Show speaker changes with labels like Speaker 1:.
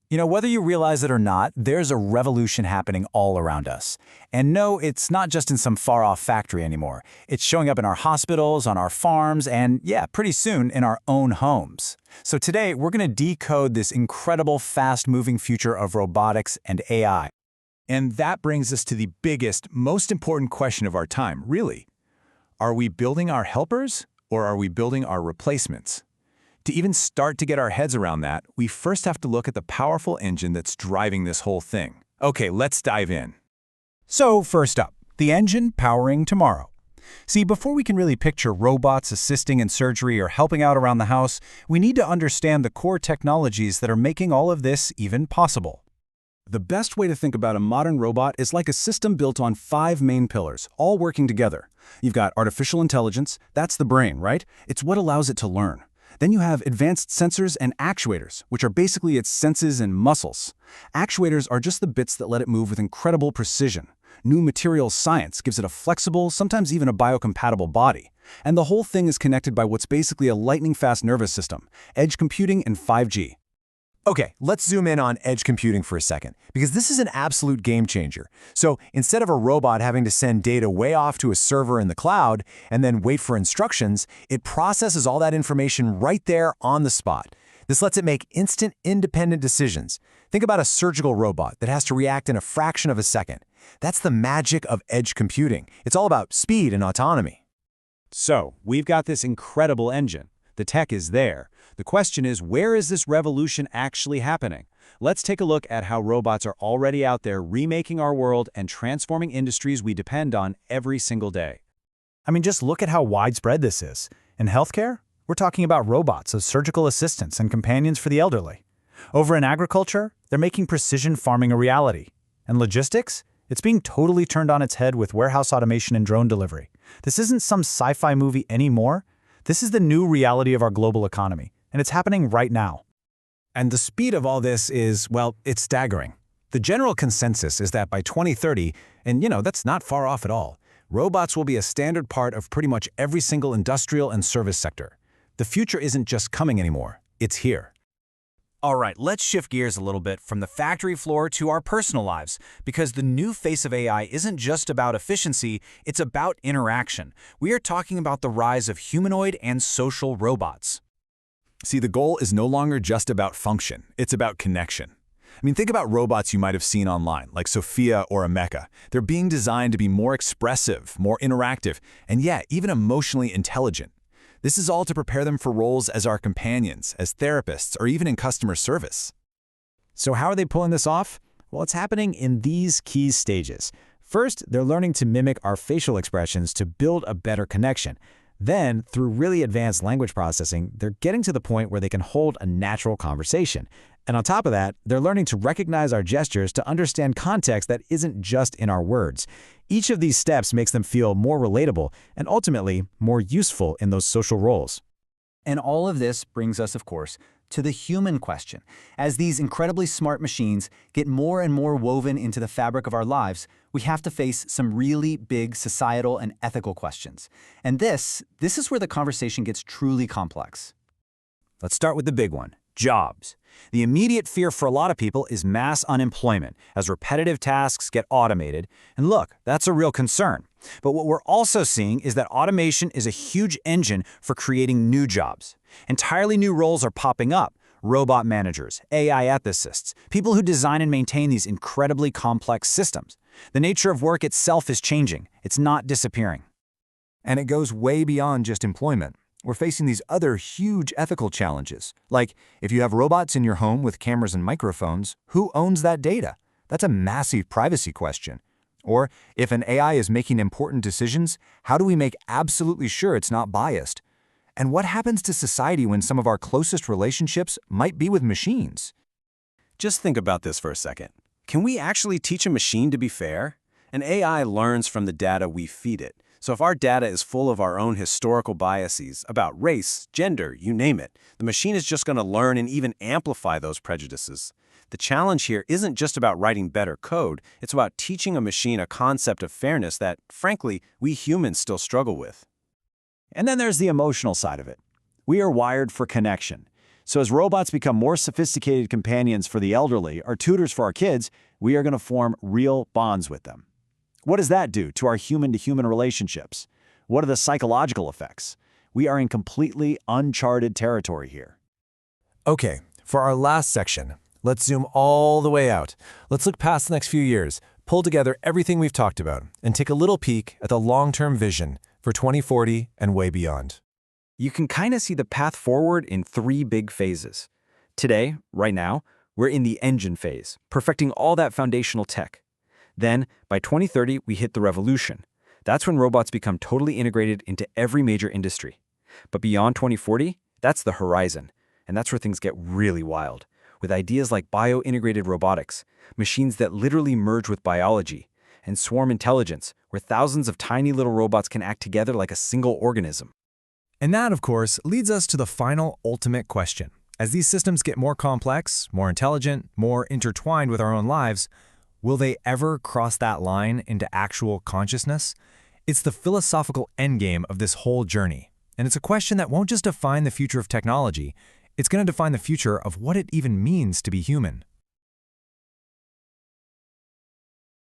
Speaker 1: Whether you realize it or not, there's a revolution happening all around us. And no, it's not just in some far-off factory anymore. It's showing up in our hospitals, on our farms, and yeah, pretty soon in our own homes. So today, we're going to decode this incredible, fast-moving future of robotics and AI.
Speaker 2: And that brings us to the biggest, most important question of our time, really. Are we building our helpers, or are we building our replacements? To even start to get our heads around that, we first have to look at the powerful engine that's driving this whole thing. Okay, let's dive in.
Speaker 1: So first up, the engine powering tomorrow. See, before we can really picture robots assisting in surgery or helping out around the house, we need to understand the core technologies that are making all of this even possible. The best way to think about a modern robot is like a system built on 5 main pillars, all working together. You've got artificial intelligence, that's the brain, right? It's what allows it to learn. Then you have advanced sensors and actuators, which are basically its senses and muscles. Actuators are just the bits that let it move with incredible precision. New materials science gives it a flexible, sometimes even a biocompatible body. And the whole thing is connected by what's basically a lightning-fast nervous system, edge computing and 5G.
Speaker 2: Okay, let's zoom in on edge computing for a second, because this is an absolute game changer. So instead of a robot having to send data way off to a server in the cloud and then wait for instructions, it processes all that information right there on the spot. This lets it make instant, independent decisions. Think about a surgical robot that has to react in a fraction of a second. That's the magic of edge computing. It's all about speed and autonomy.
Speaker 1: So, we've got this incredible engine. The tech is there. The question is, where is this revolution actually happening? Let's take a look at how robots are already out there remaking our world and transforming industries we depend on every single day. Just look at how widespread this is. In healthcare, we're talking about robots as surgical assistants and companions for the elderly. Over in agriculture, they're making precision farming a reality. And logistics? It's being totally turned on its head with warehouse automation and drone delivery. This isn't some sci-fi movie anymore. This is the new reality of our global economy, and it's happening right now. And the speed of all this is, well, it's staggering. The general consensus is that by 2030, and that's not far off at all, robots will be a standard part of pretty much every single industrial and service sector. The future isn't just coming anymore, it's here. All right, let's shift gears a little bit from the factory floor to our personal lives, because the new face of AI isn't just about efficiency, it's about interaction. We are talking about the rise of humanoid and social robots.
Speaker 2: See, the goal is no longer just about function, it's about connection. Think about robots you might have seen online, like Sophia or Ameca. They're being designed to be more expressive, more interactive, and yeah, even emotionally intelligent. This is all to prepare them for roles as our companions, as therapists, or even in customer service.
Speaker 1: So how are they pulling this off? Well, it's happening in these key stages. First, they're learning to mimic our facial expressions to build a better connection. Then, through really advanced language processing, they're getting to the point where they can hold a natural conversation. And on top of that, they're learning to recognize our gestures to understand context that isn't just in our words. Each of these steps makes them feel more relatable and ultimately more useful in those social roles. And all of this brings us, of course, to the human question. As these incredibly smart machines get more and more woven into the fabric of our lives, we have to face some really big societal and ethical questions. And this is where the conversation gets truly complex. Let's start with the big one. Jobs. The immediate fear for a lot of people is mass unemployment as repetitive tasks get automated. And look, that's a real concern. But what we're also seeing is that automation is a huge engine for creating new jobs. Entirely new roles are popping up. Robot managers, AI ethicists, people who design and maintain these incredibly complex systems. The nature of work itself is changing. It's not disappearing.
Speaker 2: And it goes way beyond just employment. We're facing these other huge ethical challenges. Like, if you have robots in your home with cameras and microphones, who owns that data? That's a massive privacy question. Or, if an AI is making important decisions, how do we make absolutely sure it's not biased? And what happens to society when some of our closest relationships might be with machines?
Speaker 1: Just think about this for a second. Can we actually teach a machine to be fair? An AI learns from the data we feed it. So if our data is full of our own historical biases about race, gender, you name it, the machine is just going to learn and even amplify those prejudices. The challenge here isn't just about writing better code, it's about teaching a machine a concept of fairness that, frankly, we humans still struggle with. And then there's the emotional side of it. We are wired for connection.
Speaker 3: So as robots become more sophisticated companions for the elderly or tutors for our kids, we are going to form real bonds with them. What does that do to our human-to-human relationships? What are the psychological effects? We are in completely uncharted territory here.
Speaker 2: Okay, for our last section, let's zoom all the way out. Let's look past the next few years, pull together everything we've talked about, and take a little peek at the long-term vision for 2040 and way beyond.
Speaker 4: You can kind of see the path forward in 3 big phases. Today, right now, we're in the engine phase, perfecting all that foundational tech. Then, by 2030, we hit the revolution. That's when robots become totally integrated into every major industry. But beyond 2040, that's the horizon. And that's where things get really wild, with ideas like bio-integrated robotics, machines that literally merge with biology, and swarm intelligence, where thousands of tiny little robots can act together like a single organism.
Speaker 2: And that, of course, leads us to the final ultimate question. As these systems get more complex, more intelligent, more intertwined with our own lives, will they ever cross that line into actual consciousness? It's the philosophical endgame of this whole journey. And it's a question that won't just define the future of technology, it's going to define the future of what it even means to be human.